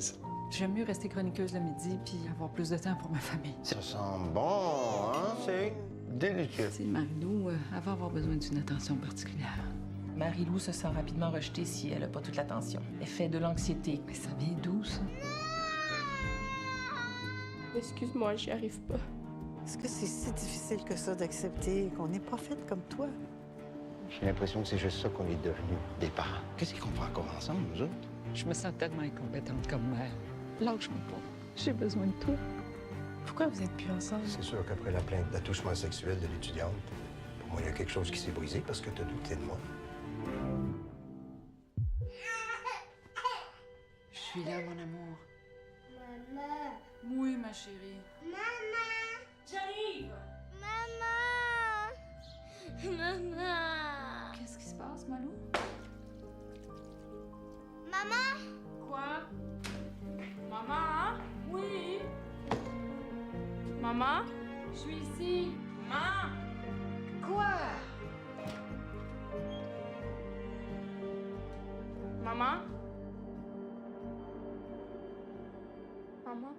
ça. J'aime mieux rester chroniqueuse le midi puis avoir plus de temps pour ma famille. Ça sent bon, hein? C'est délicieux. Tu sais, Marie-Lou, elle va avoir besoin d'une attention particulière. Marie-Lou se sent rapidement rejetée si elle n'a pas toute l'attention. Elle fait de l'anxiété. Mais ça vient d'où, ça? Excuse-moi, j'y arrive pas. Est-ce que c'est si difficile que ça d'accepter qu'on n'est pas faite comme toi? J'ai l'impression que c'est juste ça qu'on est devenus, des parents. Qu'est-ce qu'on fait encore ensemble, nous autres? Je me sens tellement incompétente comme mère. Lâche-moi pas. J'ai besoin de toi. Pourquoi vous êtes plus ensemble? C'est sûr qu'après la plainte d'attouchement sexuel de l'étudiante, pour moi, il y a quelque chose qui s'est brisé parce que tu as douté de moi. Je suis là, mon amour. Maman! Oui, ma chérie. Maman! J'arrive! Maman! Maman! Qu'est-ce qui se passe, Malou? Maman! Quoi? Maman? Oui? Maman? Je suis ici. Maman? Quoi? Maman? Maman?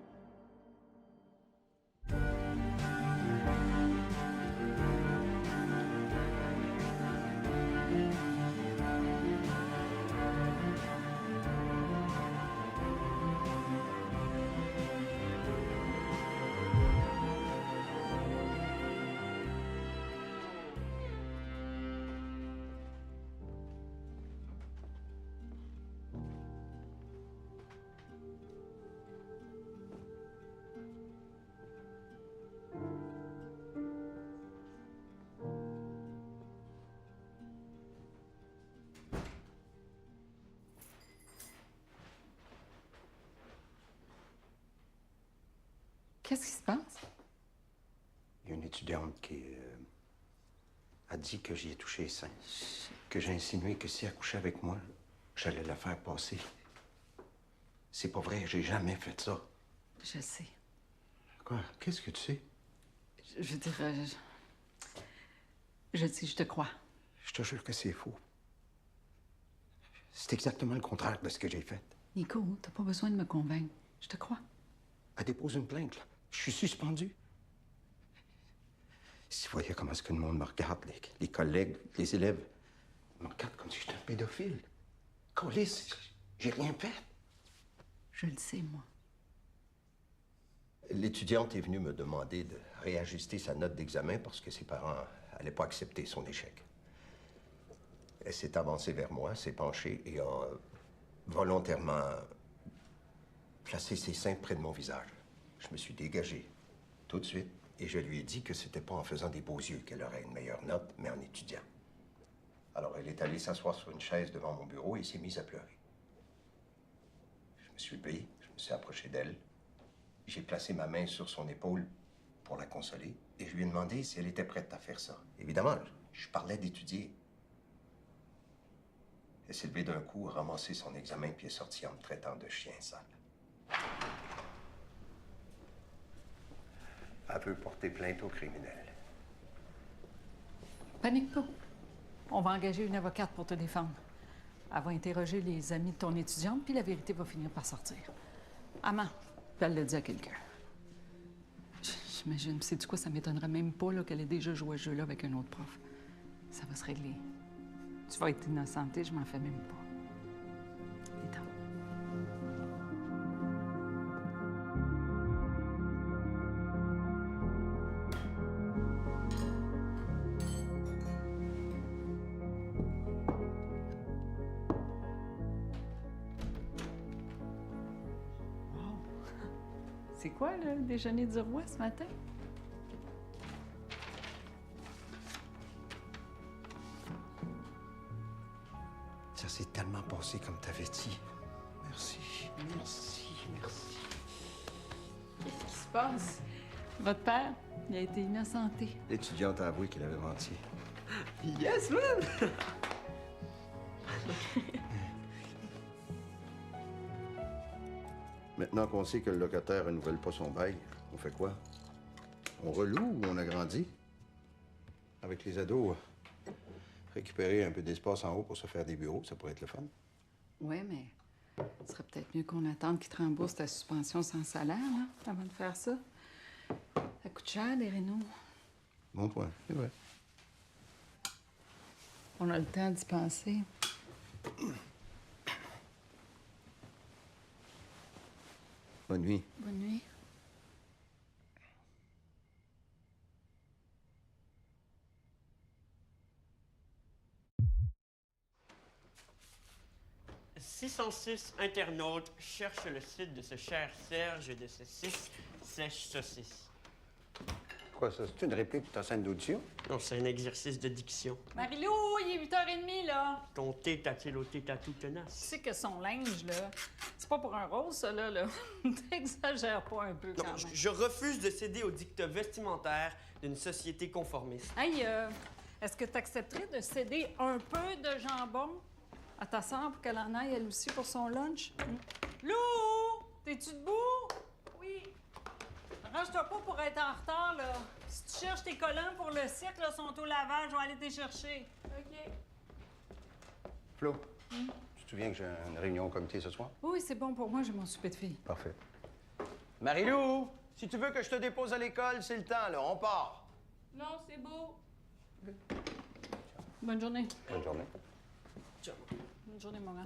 Qu'est-ce qui se passe? Il y a une étudiante qui a dit que j'y ai touché les seins. Que j'ai insinué que si elle couchait avec moi, j'allais la faire passer. C'est pas vrai, j'ai jamais fait ça. Je sais. Quoi? Qu'est-ce que tu sais? Je veux dire, je dis, je te crois. Je te jure que c'est faux. C'est exactement le contraire de ce que j'ai fait. Nico, t'as pas besoin de me convaincre. Je te crois. Elle dépose une plainte, là. Je suis suspendu. Si vous voyez comment est-ce que le monde me regarde, les collègues, les élèves, ils me regardent comme si j'étais un pédophile. Câlisse, j'ai rien fait. Je le sais, moi. L'étudiante est venue me demander de réajuster sa note d'examen parce que ses parents n'allaient pas accepter son échec. Elle s'est avancée vers moi, s'est penchée et a volontairement placé ses seins près de mon visage. Je me suis dégagé tout de suite et je lui ai dit que c'était pas en faisant des beaux yeux qu'elle aurait une meilleure note, mais en étudiant. Alors elle est allée s'asseoir sur une chaise devant mon bureau et s'est mise à pleurer. Je me suis levé, je me suis approché d'elle. J'ai placé ma main sur son épaule pour la consoler et je lui ai demandé si elle était prête à faire ça. Évidemment, je parlais d'étudier. Elle s'est levée d'un coup, a ramassé son examen puis est sortie en me traitant de chien sale. Elle peut porter plainte au criminel. Panique pas. On va engager une avocate pour te défendre. Elle va interroger les amis de ton étudiante, puis la vérité va finir par sortir. Amand, puis elle le dit à quelqu'un. J'imagine. Sais-tu quoi? Ça m'étonnerait même pas là, qu'elle ait déjà joué à ce jeu-là avec un autre prof. Ça va se régler. Tu vas être innocenté, je m'en fais même pas. Viens-t'en. Wow. C'est quoi, là, le déjeuner du roi ce matin? Ça s'est tellement passé comme t'avais dit. Merci, merci, merci. Qu'est-ce qui se passe? Votre père, il a été innocenté. L'étudiante a avoué qu'il avait menti. Yes, man! Maintenant qu'on sait que le locataire ne renouvelle pas son bail, on fait quoi? On reloue ou on agrandit? Avec les ados, récupérer un peu d'espace en haut pour se faire des bureaux, ça pourrait être le fun. Oui, mais Ce serait peut-être mieux qu'on attende qu'il te rembourse ta suspension sans salaire, là, avant de faire ça. Ça coûte cher, des rénaux. Bon point, c'est vrai. On a le temps d'y penser. Bonne nuit. Bonne nuit. « 606 internautes cherchent le site de ce cher Serge de ce 6 sèche saucisse. Quoi, ça? C'est une réplique de ta scène d'audition? Non, c'est un exercice de diction. Marilou, il est 8h30, là. Ton thé t'a-t-il ôté ta tout Tu tenace? sais que son linge, là, c'est pas pour un rose, ça, là. T'exagères pas un peu, quand Non, même. je refuse de céder aux dictats vestimentaires d'une société conformiste. Hey, est-ce que t'accepterais de céder un peu de jambon à ta sœur pour qu'elle en aille, elle aussi, pour son lunch? Lou! T'es-tu debout? Oui. Arrange-toi pas pour être en retard, là. Si tu cherches tes collants pour le cirque, là, sont au lavage, je vais aller te les chercher. OK. Flo, tu te souviens que j'ai une réunion au comité ce soir? Oui, c'est bon pour moi, j'ai mon souper de filles. Parfait. Marie-Lou, si tu veux que je te dépose à l'école, c'est le temps, là. On part. Non, c'est beau. Bonne journée. Bonne journée. Bonne journée, maman.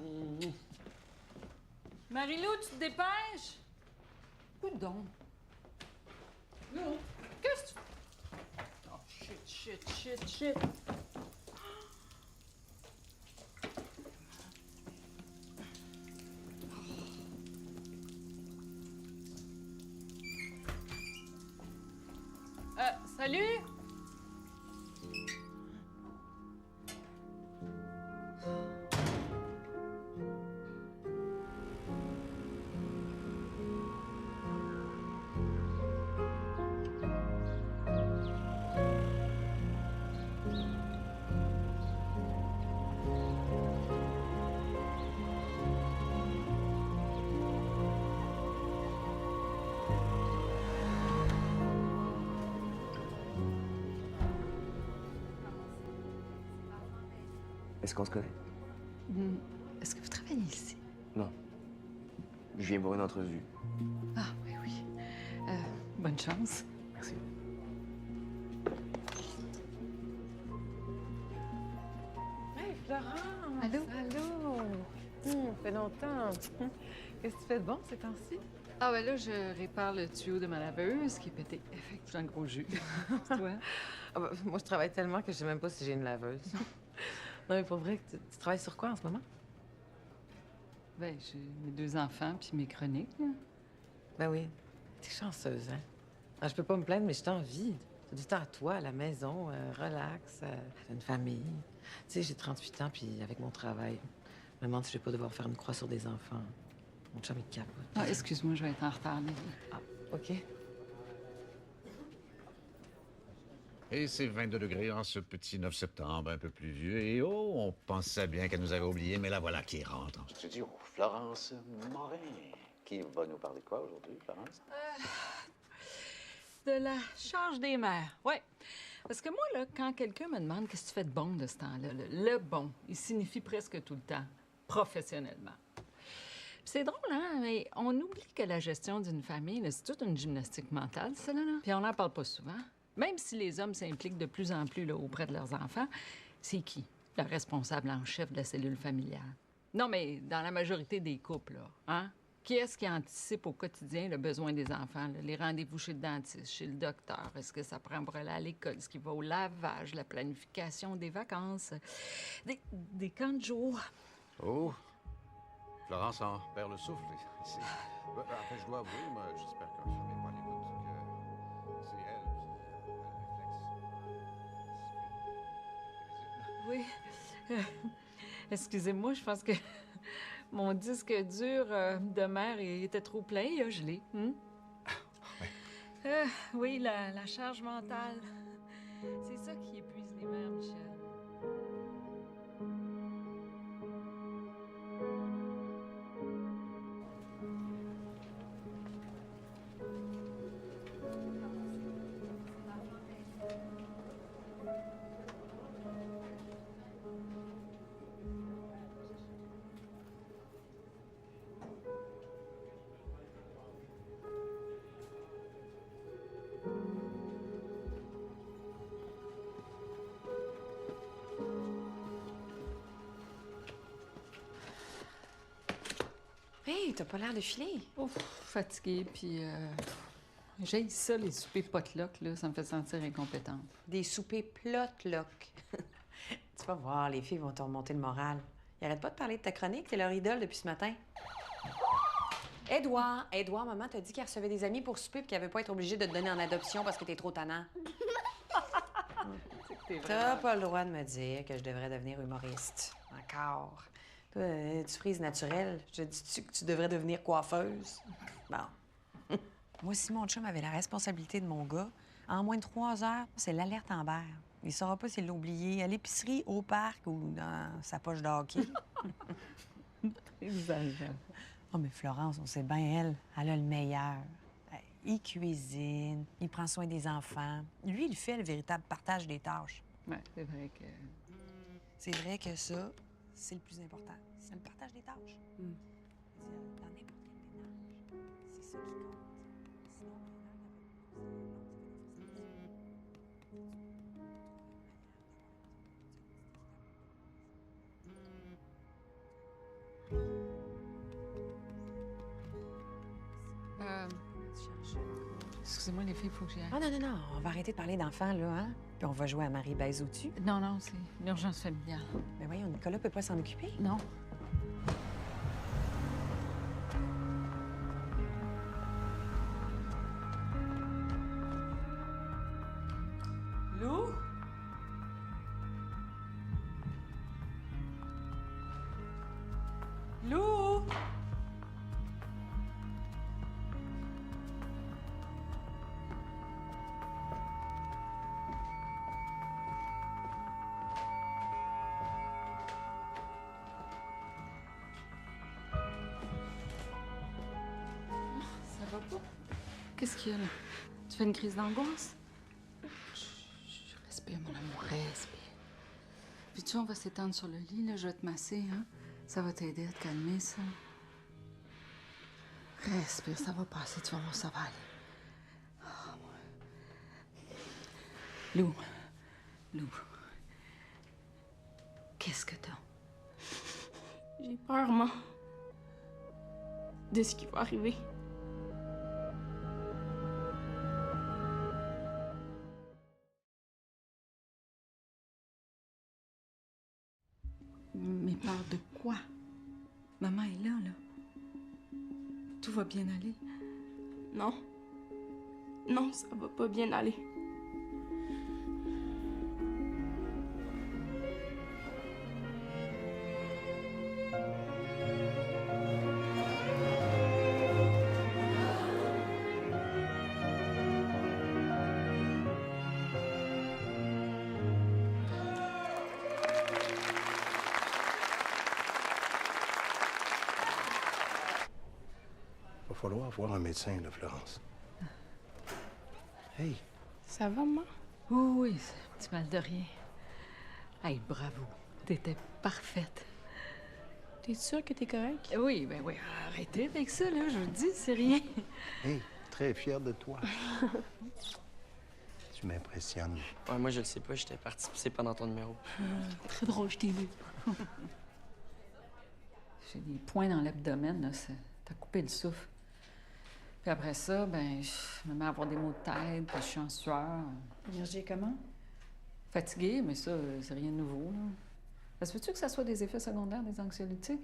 Marie-Lou, tu te dépêches? Où donc? Lou, qu'est-ce que tu... Oh, shit. Salut? Est-ce qu'on se connaît? Est-ce que vous travaillez ici? Non. Je viens pour une entrevue. Ah, oui. Bonne chance. Merci. Hey, Florence! Allô? Allô! Ça fait longtemps. Qu'est-ce que tu fais de bon ces temps-ci? Ah, ben là, je répare le tuyau de ma laveuse qui est pété. Effectivement, un gros jus. Toi? Ah ben, moi, je travaille tellement que je sais même pas si j'ai une laveuse. Non, mais pour vrai, tu travailles sur quoi en ce moment? Ben, j'ai mes 2 enfants puis mes chroniques, là. Ben oui. T'es chanceuse, hein? Ah, je peux pas me plaindre, mais je t'envie. T'as du temps à toi, à la maison, relax, t'as une famille. Tu sais, j'ai 38 ans, puis avec mon travail, je me demande si je vais pas devoir faire une croix sur des enfants. Mon chum, il capote. Ah, excuse-moi, je vais être en retard, Lily. Ah, OK. Et c'est 22 degrés en ce petit 9 septembre, un peu pluvieux. Et oh, on pensait bien qu'elle nous avait oubliés, mais la voilà qui rentre. Studio, Florence Morin. Qui va nous parler de quoi aujourd'hui, Florence? De la charge des mères, oui. Parce que moi, là, quand quelqu'un me demande qu'est-ce que tu fais de bon de ce temps-là, le bon, il signifie presque tout le temps, professionnellement. Puis c'est drôle, hein, mais on oublie que la gestion d'une famille, là, c'est toute une gymnastique mentale, ça, là. Puis on n'en parle pas souvent. Même si les hommes s'impliquent de plus en plus là, auprès de leurs enfants, c'est qui, le responsable en chef de la cellule familiale? Non, mais dans la majorité des couples, là, hein? Qui est-ce qui anticipe au quotidien le besoin des enfants? Là? Les rendez-vous chez le dentiste, chez le docteur, est-ce que ça prend pour aller à l'école, est-ce qu'il va au lavage, la planification des vacances, des camps de jour? Oh, Florence en perd le souffle ici. En fait, je dois avouer, moi, j'espère que ma femme n'est pas à l'écoute, que c'est elle qui Oui. Excusez-moi, je pense que mon disque dur de mère était trop plein, il a gelé. Oui, la charge mentale. C'est ça qui épuise les mères, Michel. Hey, t'as pas l'air de filer. Ouf, fatiguée, puis j'haïs ça, les soupers potluck, là, ça me fait sentir incompétente. Des soupers plot-loc. Tu vas voir, les filles vont te remonter le moral. Ils arrêtent pas de parler de ta chronique, t'es leur idole depuis ce matin. Édouard, maman t'a dit qu'elle recevait des amis pour souper et qu'elle avait pas être obligée de te donner en adoption parce que t'es trop tannant. T'as pas le droit de me dire que je devrais devenir humoriste. Encore. Toi, tu frises naturel. Je te dis-tu que tu devrais devenir coiffeuse? Bon. Moi, si mon chum avait la responsabilité de mon gars, en moins de 3 heures, c'est l'alerte Amber. Il saura pas s'il l'a oublié à l'épicerie, au parc ou dans sa poche de hockey. Exagère. Oh, mais Florence, on sait bien, elle a le meilleur. Il cuisine, il prend soin des enfants. Lui, il fait le véritable partage des tâches. Ouais, c'est vrai que... C'est vrai que ça, c'est le plus important. C'est le partage des tâches. Je veux dire, dans n'importe quel ménage, c'est ça qui compte. Sinon, Excusez-moi, les filles, il faut que j'y aille. Ah non, on va arrêter de parler d'enfants, là, hein? Puis on va jouer à Marie baise au-dessus. Non, c'est une urgence familiale. Mais voyons, Nicolas peut pas s'en occuper? Non. Lou? Lou? Ça va pas? Qu'est-ce qu'il y a, là? Tu fais une crise d'angoisse? Respire, mon amour, respire. Puis tu, on va s'étendre sur le lit, là, je vais te masser, hein? Ça va t'aider à te calmer, ça. Respire, ça va passer, tu vas voir, ça va aller. Oh, Lou. Qu'est-ce que t'as? J'ai peur, maman. De ce qui va arriver. Mais peur de quoi? Maman est là. Tout va bien aller. Non. Non, ça va pas bien aller. Il va falloir voir un médecin, là, Florence. Hey. Ça va, maman? Oui, c'est un petit mal de rien. Hey, bravo. T'étais parfaite. T'es sûre que t'es correcte? Oui, ben oui. Arrêtez avec ça, là. Je vous le dis, c'est rien. Hey, très fier de toi. Tu m'impressionnes. Ouais, moi, je le sais pas. J'étais parti pisser pendant ton numéro. Très drôle, je t'ai vu. J'ai des points dans l'abdomen, là. T'as coupé le souffle. Puis après ça, ben, je me mets à avoir des maux de tête, puis je suis en sueur. L'énergie est comment? Fatiguée, mais ça, c'est rien de nouveau, là. Ça se peut-tu que ça soit des effets secondaires des anxiolytiques?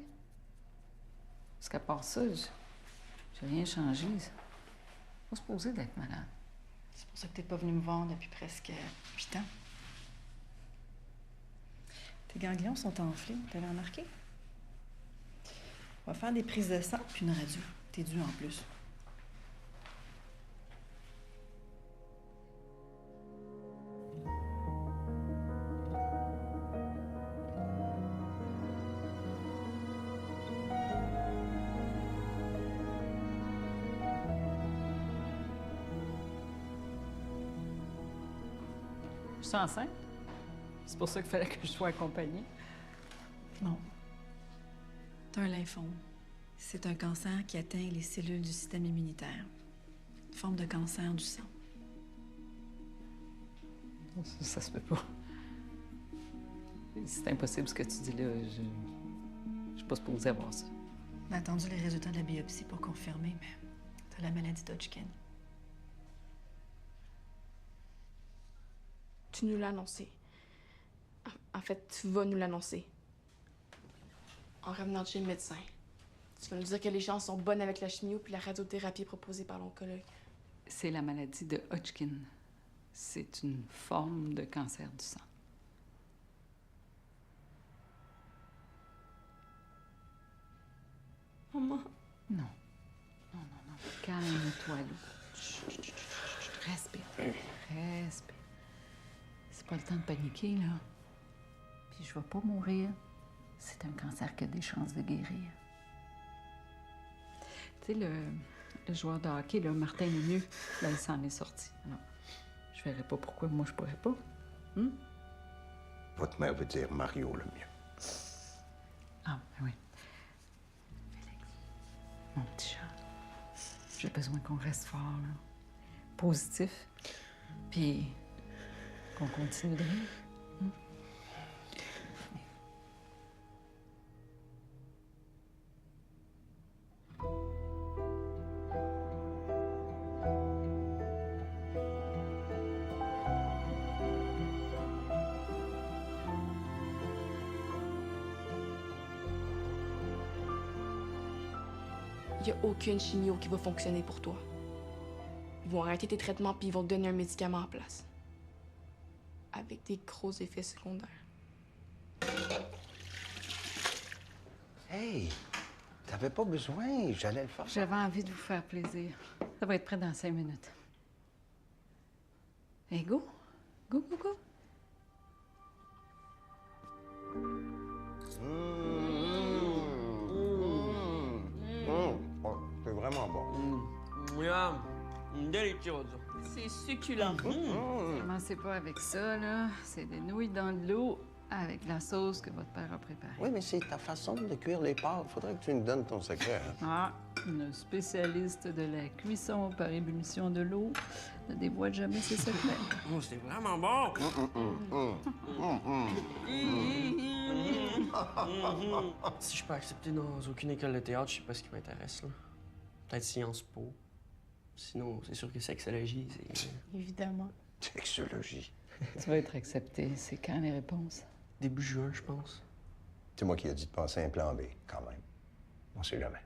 Parce qu'à part ça, j'ai rien changé. Pas supposé d'être malade. C'est pour ça que t'es pas venu me voir depuis presque 8 ans. Tes ganglions sont enflés, t'avais remarqué? On va faire des prises de sang puis une radio. T'es dû en plus. Je suis enceinte. C'est pour ça qu'il fallait que je sois accompagnée. Non. T'as un lymphome. C'est un cancer qui atteint les cellules du système immunitaire. Une forme de cancer du sang. Ça se peut pas. C'est impossible ce que tu dis là. Je suis pas supposée avoir ça. On a attendu les résultats de la biopsie pour confirmer, mais t'as la maladie d'Hodgkin. Tu nous l'as annoncé. En fait, tu vas nous l'annoncer. En revenant de chez le médecin. Tu vas nous dire que les chances sont bonnes avec la chimio puis la radiothérapie proposée par l'oncologue. C'est la maladie de Hodgkin. C'est une forme de cancer du sang. Maman. Non. Non. Calme-toi, Lou. Chut. Respire. Respire. C'est pas le temps de paniquer, là. Puis je vais pas mourir. C'est un cancer qui a des chances de guérir. Tu sais, le joueur de hockey, là, Martin Lemieux, là, il s'en est sorti. Alors, je verrais pas pourquoi moi je pourrais pas. Votre mère veut dire Mario le mieux. Ah, ben oui. Félix, mon petit chat, j'ai besoin qu'on reste fort, là. Positif. Puis qu'on continue de rire. Il n'y a aucune chimio qui va fonctionner pour toi. Ils vont arrêter tes traitements puis ils vont te donner un médicament en place. Avec des gros effets secondaires. Hey, t'avais pas besoin, j'allais le faire. J'avais envie de vous faire plaisir. Ça va être prêt dans 5 minutes. Hey, go! Go! C'est vraiment bon. Miam, délicieuse. C'est succulent. Commencez pas avec ça, là. C'est des nouilles dans de l'eau avec la sauce que votre père a préparée. Oui, mais c'est ta façon de cuire les pâtes. Faudrait que tu nous donnes ton secret. Hein? Ah, une spécialiste de la cuisson par ébullition de l'eau ne dévoile jamais ses secrets. Oh, c'est vraiment bon! Si je peux accepter dans aucune école de théâtre, je sais pas ce qui m'intéresse, là. Peut-être Sciences Po. Sinon, c'est sûr que sexologie, c'est... Évidemment. Sexologie. Tu vas être accepté. C'est quand les réponses? Début juin, je pense. C'est moi qui ai dit de passer un plan B, quand même. On sait jamais.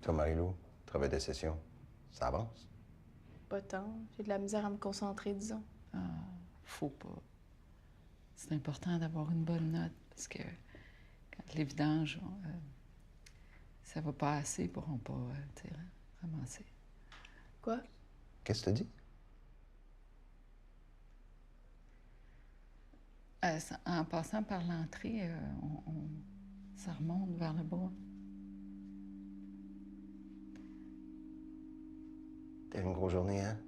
Toi, Marie-Lou, travail de session, ça avance? Pas tant. J'ai de la misère à me concentrer, disons. Ah, faut pas. C'est important d'avoir une bonne note parce que quand les vidanges, ça va pas assez, ils pourront pas, tu sais, ramasser. Quoi? Qu'est-ce que t'as dit? En passant par l'entrée, ça remonte vers le bas. T'as une grosse journée, hein?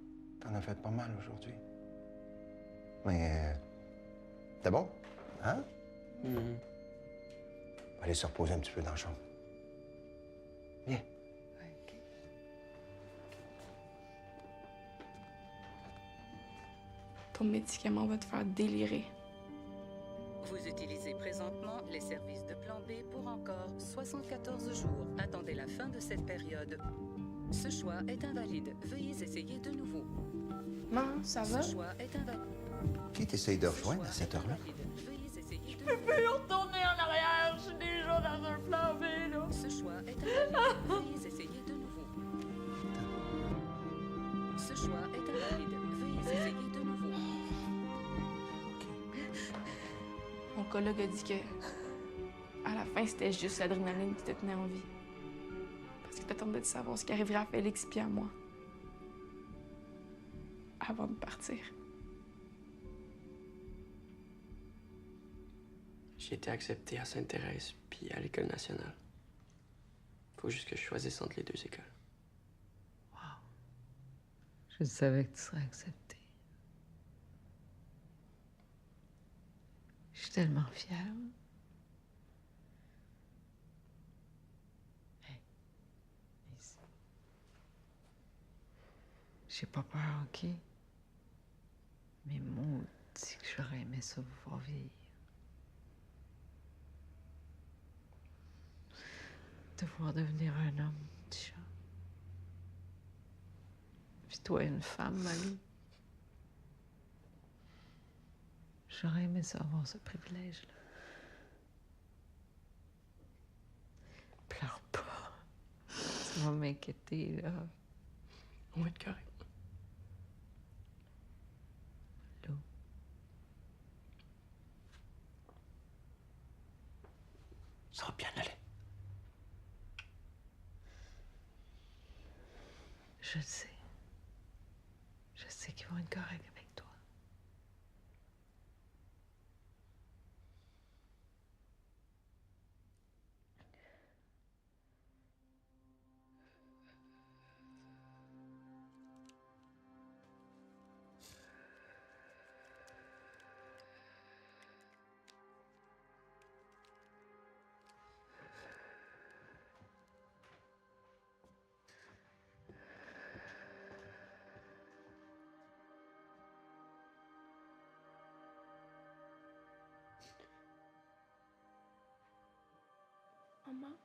T'en as fait pas mal aujourd'hui. Mais, t'es bon? Hein? Allez se reposer un petit peu dans la chambre. Viens. Ton médicament va te faire délirer. Vous utilisez présentement les services de plan B pour encore 74 jours. Attendez la fin de cette période. Ce choix est invalide. Veuillez essayer de nouveau. Maman, ça va? Ce choix est invalide. Qui t'essaye de rejoindre à cette heure-là? Je peux plus retourner en arrière. Je suis déjà dans un plan B, là. Ce choix est invalide. Veuillez essayer de nouveau. Ce choix est invalide. Veuillez essayer de nouveau. Mon collègue a dit que, à la fin, c'était juste l'adrénaline qui te tenait en vie. Parce que t'attendais de savoir ce qui arriverait à Félix puis à moi. Avant de partir. J'ai été accepté à Sainte-Thérèse puis à l'École nationale. Faut juste que je choisisse entre les deux écoles. Je savais que tu serais accepté. Je suis tellement fière. Hey, ici. J'ai pas peur, OK? Mais maudit que j'aurais aimé ça vous voir vieillir. devoir devenir un homme, Tisha. Puis toi, une femme, Malou. J'aurais aimé ça avoir ce privilège-là. Pleure pas. Ça va m'inquiéter, là. On va être correct. Lou. Ça va bien aller. Je le sais. Je sais qu'ils vont être corrects avec toi. Maman?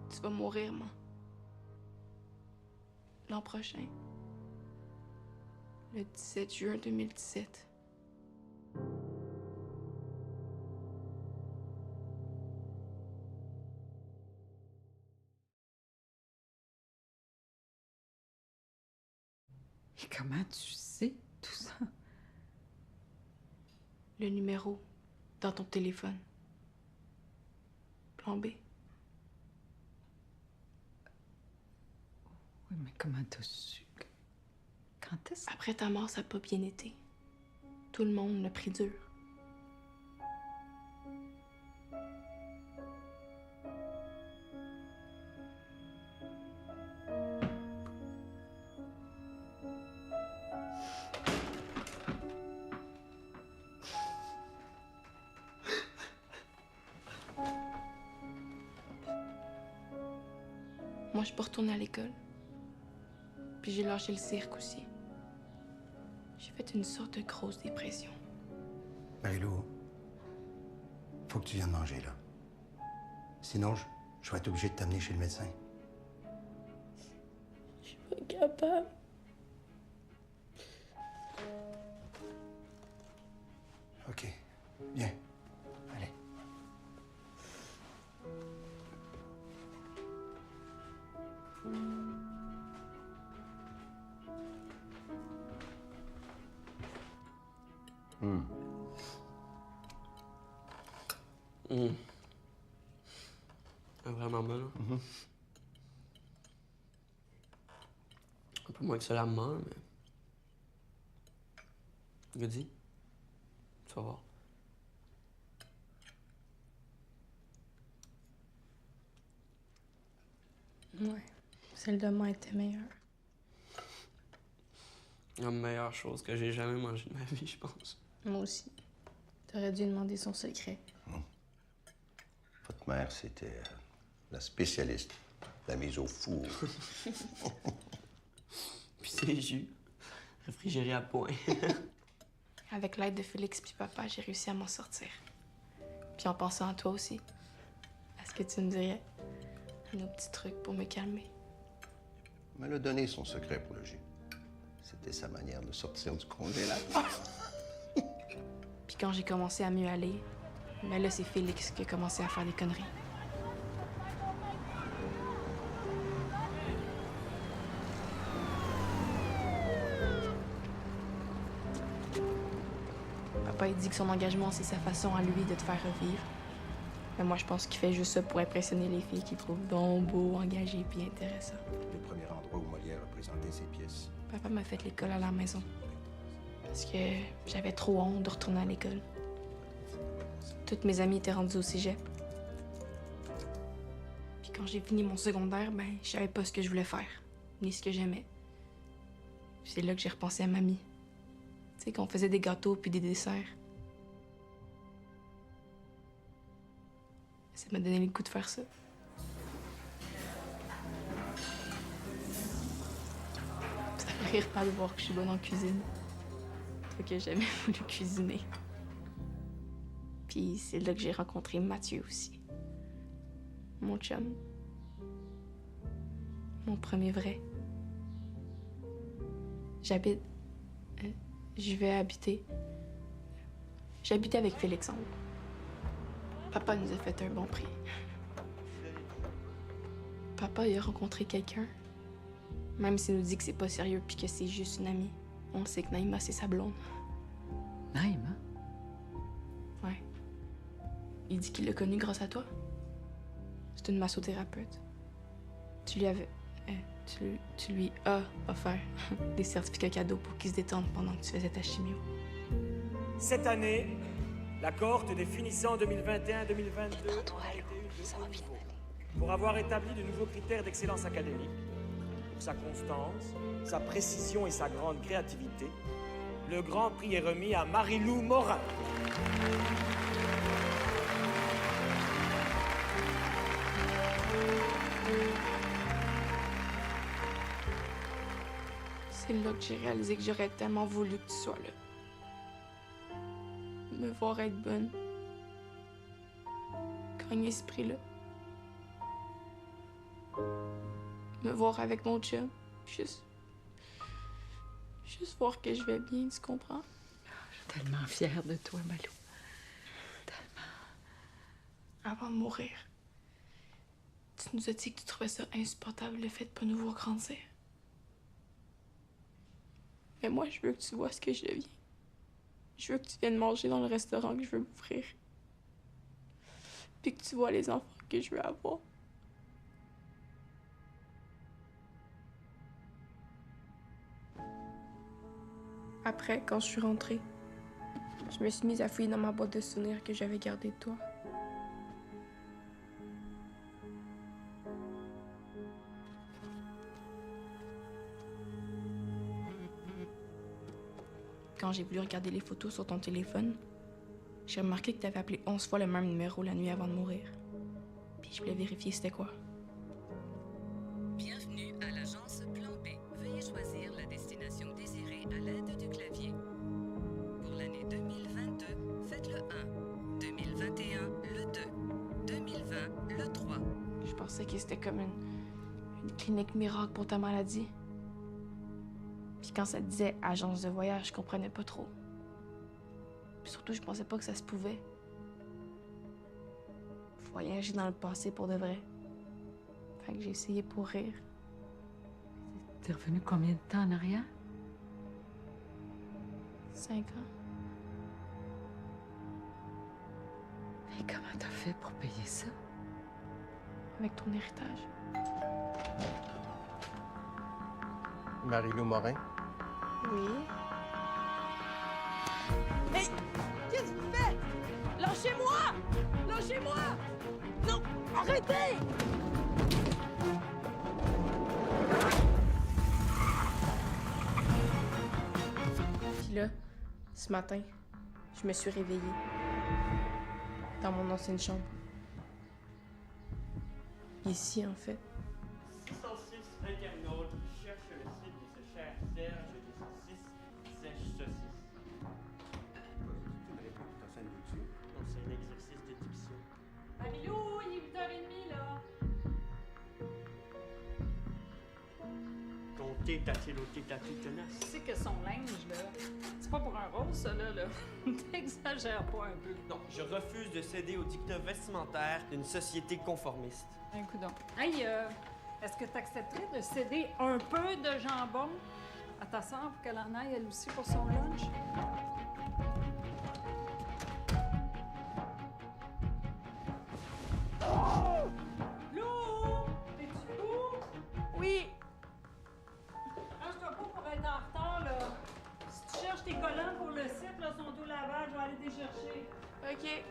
Tu vas mourir, maman. L'an prochain. Le 17 juin 2017. Et comment tu sais tout ça? Le numéro dans ton téléphone. Plan B. Oui, mais comment t'as su? Quand est-ce que... Après ta mort, ça n'a pas bien été. Tout le monde l'a pris dur. Moi, je suis pas retournée à l'école. Puis j'ai lâché le cirque aussi. J'ai fait une sorte de grosse dépression. Marie-Lou, faut que tu viennes manger, là. Sinon, je vais être obligé de t'amener chez le médecin. Je suis pas capable. OK. Viens. Allez. Vraiment mal, hein? Un peu moins que ça la mort, mais... Goody, tu vas voir. Ouais. Celle de moi était meilleure. La meilleure chose que j'ai jamais mangée de ma vie, je pense. Moi aussi. T'aurais dû demander son secret. Votre mère, c'était la spécialiste de la mise au four. Puis ses jus, réfrigérés à point. Avec l'aide de Félix puis papa, j'ai réussi à m'en sortir. Puis en pensant à toi aussi. À ce que tu me dirais. À nos petits trucs pour me calmer. Elle m'a donné son secret pour le jus. C'était sa manière de sortir du congélateur. Puis quand j'ai commencé à mieux aller, ben là, c'est Félix qui a commencé à faire des conneries. Papa, il dit que son engagement, c'est sa façon à lui de te faire revivre. Mais moi, je pense qu'il fait juste ça pour impressionner les filles qu'il trouve donc beau, engagé puis intéressant. Le premier endroit où Molière a présenté ses pièces. Papa m'a fait l'école à la maison. Parce que j'avais trop honte de retourner à l'école. Toutes mes amies étaient rendues au cégep. Puis quand j'ai fini mon secondaire, ben, je savais pas ce que je voulais faire, ni ce que j'aimais. Puis c'est là que j'ai repensé à mamie. Tu sais, qu'on faisait des gâteaux puis des desserts. Ça m'a donné le goût de faire ça. Ça fait rire pas de voir que je suis bonne en cuisine. Toi qui n'as jamais voulu cuisiner. Puis c'est là que j'ai rencontré Mathieu aussi. Mon chum. Mon premier vrai. J'habite... je vais habiter... J'habitais avec Félixandre. Papa nous a fait un bon prix. Papa, il a rencontré quelqu'un. Même s'il nous dit que c'est pas sérieux puis que c'est juste une amie, on sait que Naïma, c'est sa blonde. Naïma? Ouais. Il dit qu'il l'a connue grâce à toi. C'est une massothérapeute. Tu lui avais... tu lui as offert des certificats cadeaux pour qu'il se détende pendant que tu faisais ta chimio. Cette année, la cohorte des finissants 2021-2022 a été pour avoir établi de nouveaux critères d'excellence académique, pour sa constance, sa précision et sa grande créativité. Le grand prix est remis à Marie-Lou Morin. C'est là que j'ai réalisé que j'aurais tellement voulu que tu sois là. Me voir être bonne. Gagner ce prix-là. Me voir avec mon chum. Juste voir que je vais bien, tu comprends? Je suis tellement fière de toi, Malou. Tellement. Avant de mourir, tu nous as dit que tu trouvais ça insupportable le fait de pas nous voir grandir. Mais moi, je veux que tu vois ce que je deviens. Je veux que tu viennes manger dans le restaurant que je veux m'ouvrir. Puis que tu vois les enfants que je veux avoir. Après, quand je suis rentrée, je me suis mise à fouiller dans ma boîte de souvenirs que j'avais gardée de toi. Quand j'ai voulu regarder les photos sur ton téléphone, j'ai remarqué que tu avais appelé 11 fois le même numéro la nuit avant de mourir. Puis je voulais vérifier c'était quoi. Bienvenue à l'agence Plan B. Veuillez choisir la destination désirée à l'aide du clavier. Pour l'année 2022, faites le 1. 2021, le 2. 2020, le 3. Je pensais que c'était comme une clinique miracle pour ta maladie. Puis quand ça disait agence de voyage, je comprenais pas trop. Puis surtout, je pensais pas que ça se pouvait. Voyager dans le passé pour de vrai. Fait que j'ai essayé pour rire. T'es revenu combien de temps en arrière? 5 ans. Mais comment t'as fait pour payer ça? Avec ton héritage. Marie-Lou Morin? Oui. Hey! Qu'est-ce que vous faites? Lâchez-moi! Lâchez-moi! Non! Arrêtez! Puis là, ce matin, je me suis réveillée. Dans mon ancienne chambre. Ici, en fait. 606 internautes cherchent le site de ce cher Serge des saucisses sèche saucisses. Non, c'est un exercice de diction. Marilou, il est 8h30, là. Ton thé t'a-t-il ôté ta toute tenace? Tu sais que son linge, là, c'est pas pour un rose, ça, là. T'exagères pas un peu. Non, je refuse de céder au dictat vestimentaire d'une société conformiste. Un coup donc. Hey, est-ce que t'accepterais de céder un peu de jambon à ta sœur pour qu'elle en aille, elle aussi, pour son lunch? Lou! Es-tu beau? Oui! Range-toi pas pour être en retard, là. Si tu cherches tes collants pour le site, là, sont au lavage, je vais aller les chercher. OK.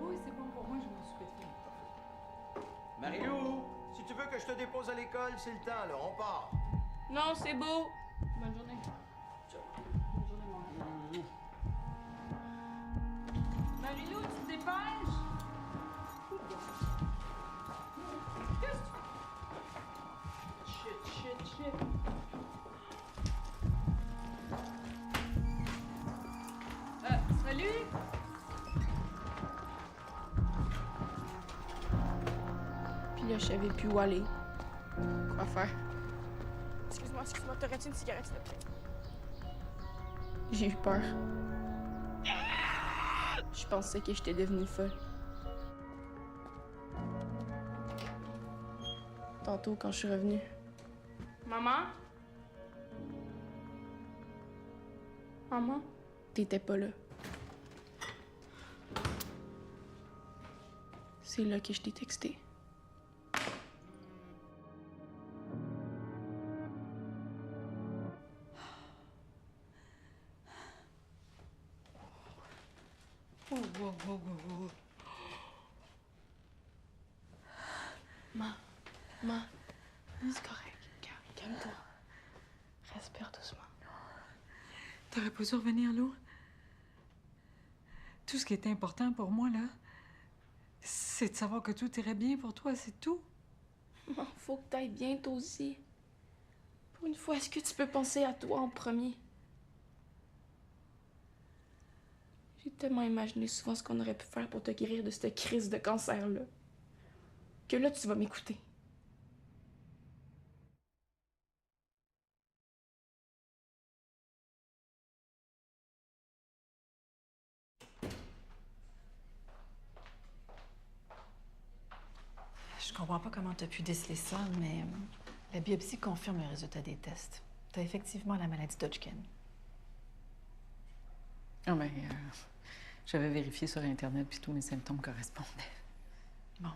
Oui, c'est bon pour moi, je m'en suis fait. Marie-Lou, si tu veux que je te dépose à l'école, c'est le temps, là. On part. Non, c'est beau. Bonne journée. Bonne journée, mon gars. Marie-Lou, tu te dépêches? Qu'est-ce que tu fais? Shit. Là, je savais plus où aller. Quoi faire? Excuse-moi, t'aurais-tu une cigarette, s'il te plaît? J'ai eu peur. Je pensais que j'étais devenue folle. Tantôt, quand je suis revenue. Maman? Maman? T'étais pas là. C'est là que je t'ai texté. Oh, oh, oh, oh, oh. Ma, c'est correct. Calme-toi. Respire doucement. T'aurais pas dû revenir, Lou? Tout ce qui était important pour moi, là, c'est de savoir que tout irait bien pour toi, c'est tout. Faut que t'ailles bien, toi aussi. Pour une fois, est-ce que tu peux penser à toi en premier? J'ai tellement imaginé souvent ce qu'on aurait pu faire pour te guérir de cette crise de cancer-là. Que là, tu vas m'écouter. Je comprends pas comment tu as pu déceler ça, mais la biopsie confirme le résultat des tests. Tu as effectivement la maladie d'Hodgkin. Ah ben, j'avais vérifié sur Internet, puis tous mes symptômes correspondaient. Bon.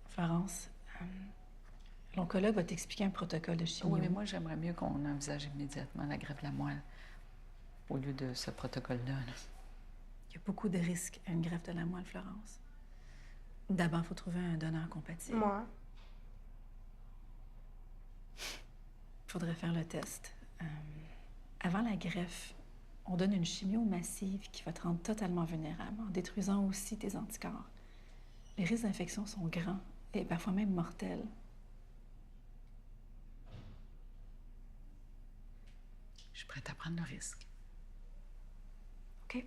Florence, l'oncologue va t'expliquer un protocole de chimio. Oui, mais moi, j'aimerais mieux qu'on envisage immédiatement la greffe de la moelle au lieu de ce protocole-là. Là. Il y a beaucoup de risques à une greffe de la moelle, Florence. D'abord, il faut trouver un donneur compatible. Moi? Il faudrait faire le test. Avant la greffe, on donne une chimio massive qui va te rendre totalement vulnérable, en détruisant aussi tes anticorps. Les risques d'infection sont grands et parfois même mortels. Je suis prête à prendre le risque. OK.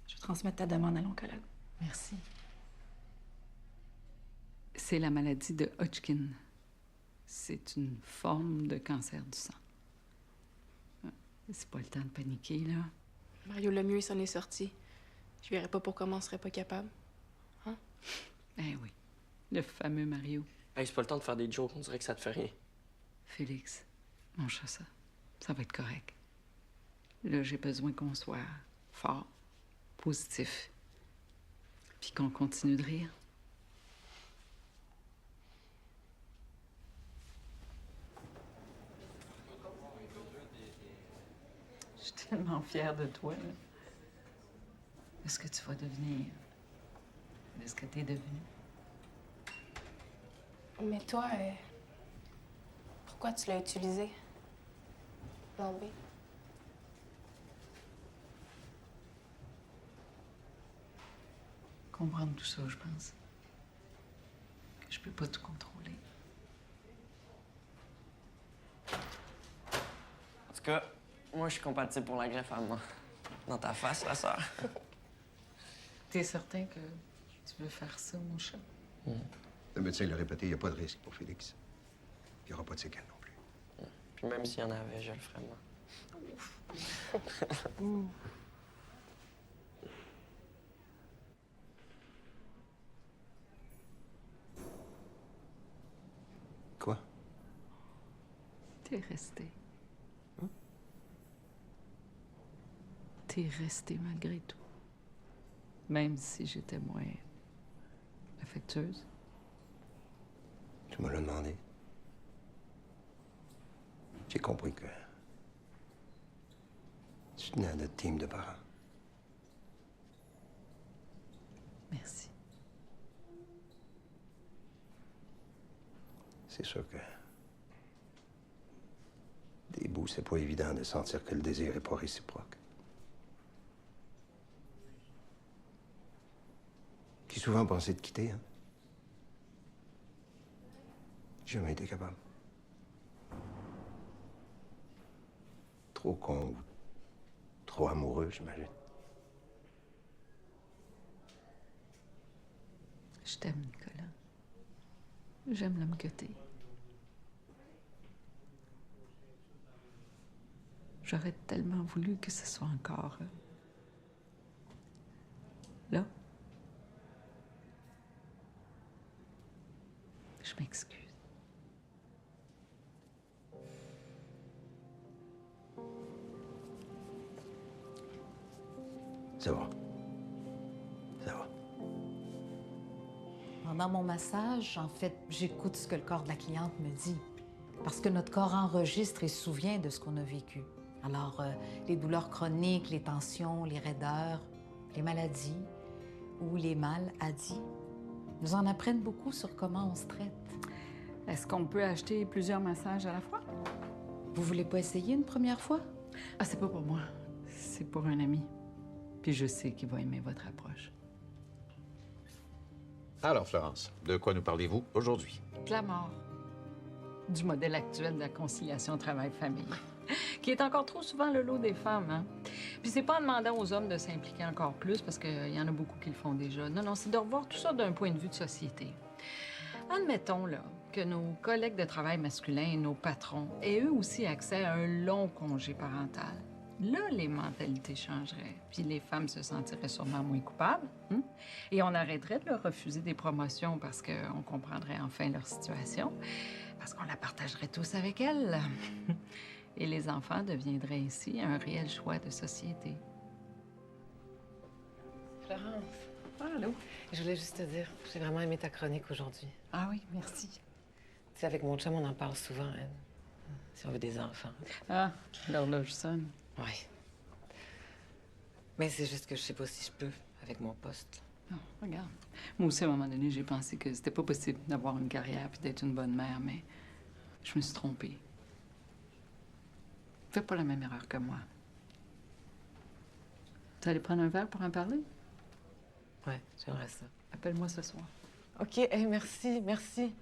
Je vais transmettre ta demande à l'oncologue. Merci. C'est la maladie de Hodgkin. C'est une forme de cancer du sang. C'est pas le temps de paniquer, là. Mario, le mieux, il s'en est sorti. Je verrais pas pourquoi on serait pas capable. Hein? Eh oui. Le fameux Mario. Hey, c'est pas le temps de faire des jokes, on dirait que ça te fait rien. Félix, mange ça. Ça va être correct. Là, j'ai besoin qu'on soit fort, positif, puis qu'on continue de rire. Je suis tellement fière de toi, là. De ce que tu vas devenir. De ce que t'es devenu. Mais toi, pourquoi tu l'as utilisé? Plan B. Comprendre tout ça, je pense. Que je peux pas tout contrôler. En tout cas, moi, je suis compatible pour la greffe à moi. Dans ta face, la sœur. T'es certain que tu veux faire ça, mon chat? Le médecin l'a répété, il n'y a pas de risque pour Félix. Il n'y aura pas de séquelles non plus. Puis même s'il y en avait, je le ferais, moi. Quoi? T'es resté. T'es resté malgré tout. Même si j'étais moins affectueuse. Tu me l'as demandé. J'ai compris que tu tenais à notre team de parents. Merci. C'est sûr que des bouts, c'est pas évident de sentir que le désir est pas réciproque. J'ai souvent pensé de quitter, hein? J'ai jamais été capable. Trop con ou trop amoureux, j'imagine. Je t'aime, Nicolas. J'aime l'homme que t'es. J'aurais tellement voulu que ce soit encore là. Je m'excuse. Ça va. Ça va. Pendant mon massage, en fait, j'écoute ce que le corps de la cliente me dit. Parce que notre corps enregistre et se souvient de ce qu'on a vécu. Alors, les douleurs chroniques, les tensions, les raideurs, les maladies ou les maladies nous en apprennent beaucoup sur comment on se traite. Est-ce qu'on peut acheter plusieurs massages à la fois? Vous voulez pas essayer une première fois? Ah, c'est pas pour moi. C'est pour un ami. Puis je sais qu'il va aimer votre approche. Alors, Florence, de quoi nous parlez-vous aujourd'hui? De la mort. Du modèle actuel de la conciliation travail-famille, qui est encore trop souvent le lot des femmes, hein? Puis c'est pas en demandant aux hommes de s'impliquer encore plus, parce qu'il y en a beaucoup qui le font déjà. Non, non, c'est de revoir tout ça d'un point de vue de société. Admettons, là, que nos collègues de travail masculins et nos patrons aient eux aussi accès à un long congé parental. Là, les mentalités changeraient, puis les femmes se sentiraient sûrement moins coupables, hein? Et on arrêterait de leur refuser des promotions parce qu'on comprendrait enfin leur situation, parce qu'on la partagerait tous avec elles. Et les enfants deviendraient ainsi un réel choix de société. Florence. Ah, allô? Je voulais juste te dire, j'ai vraiment aimé ta chronique aujourd'hui. Ah oui, merci. Tu sais, avec mon chum, on en parle souvent, hein, si on veut des enfants. Ah, l'horloge sonne. Oui. Mais c'est juste que je sais pas si je peux avec mon poste. Non, regarde. Moi aussi, à un moment donné, j'ai pensé que c'était pas possible d'avoir une carrière puis d'être une bonne mère, mais je me suis trompée. Fais pas la même erreur que moi. Tu allais prendre un verre pour en parler? Ouais, j'aimerais ça. Appelle-moi ce soir. OK, hey, merci, merci.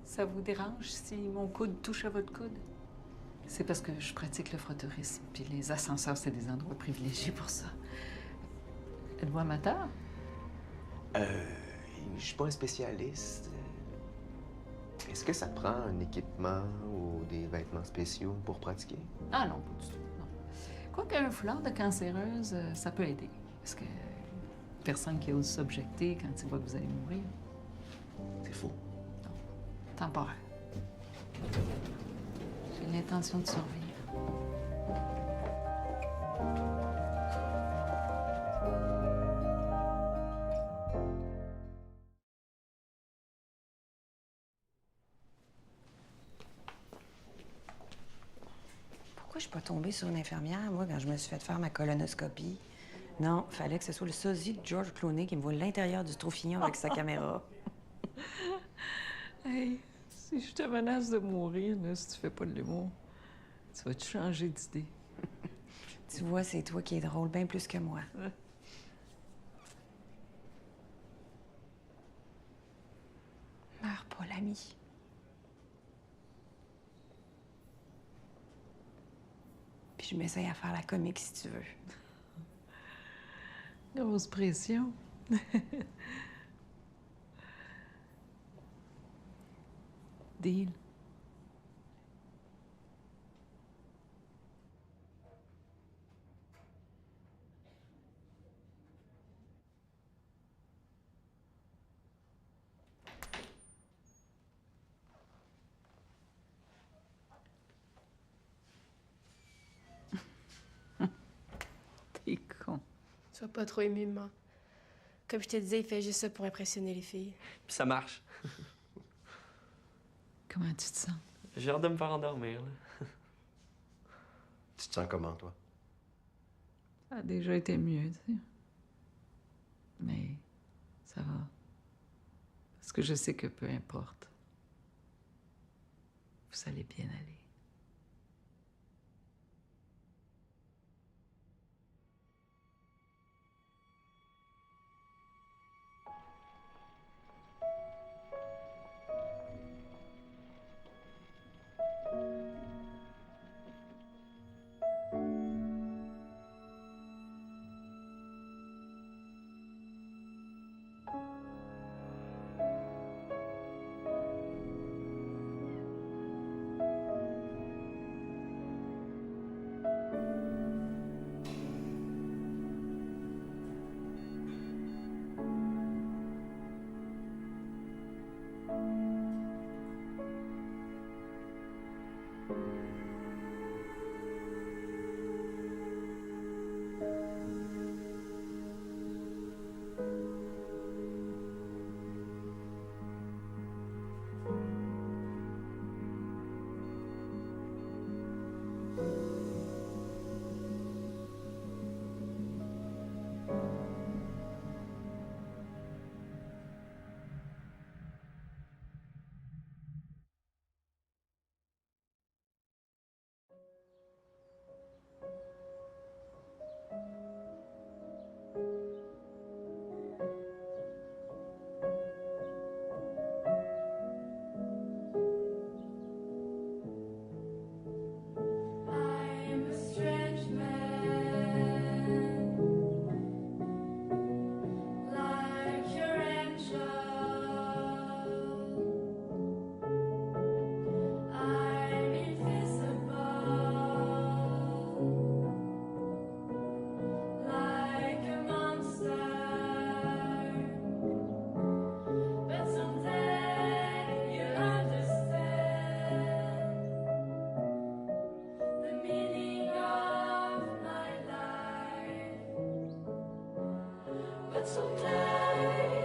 Ça vous dérange si mon coude touche à votre coude? C'est parce que je pratique le frotteurisme, puis les ascenseurs, c'est des endroits privilégiés pour ça. Êtes-vous amateur? Je suis pas un spécialiste. Est-ce que ça prend un équipement ou des vêtements spéciaux pour pratiquer? Ah non, pas du tout, non. Quoique un foulard de cancéreuse, ça peut aider. Parce que personne qui ose s'objecter quand il voit que vous allez mourir. C'est faux. Temporaire. J'ai l'intention de survivre. Pourquoi je suis pas tombée sur une infirmière, moi, quand je me suis fait faire ma colonoscopie? Non, fallait que ce soit le sosie de George Clooney qui me voit l'intérieur du trou-fignon avec sa caméra. Hey, si je te menace de mourir, là, si tu fais pas de l'humour, tu vas te changer d'idée. Tu vois, c'est toi qui es drôle, bien plus que moi. Meurs pas, l'ami. Puis je m'essaye à faire la comique si tu veux. Grosse pression. Deal. T'es con. Sois pas trop ému, maman. Comme je te disais, il fait juste ça pour impressionner les filles. Puis ça marche. Comment tu te sens? J'ai hâte de me faire endormir, là. Tu te sens comment, toi? Ça a déjà été mieux, tu sais. Mais ça va. Parce que je sais que peu importe, vous allez bien aller. it's okay.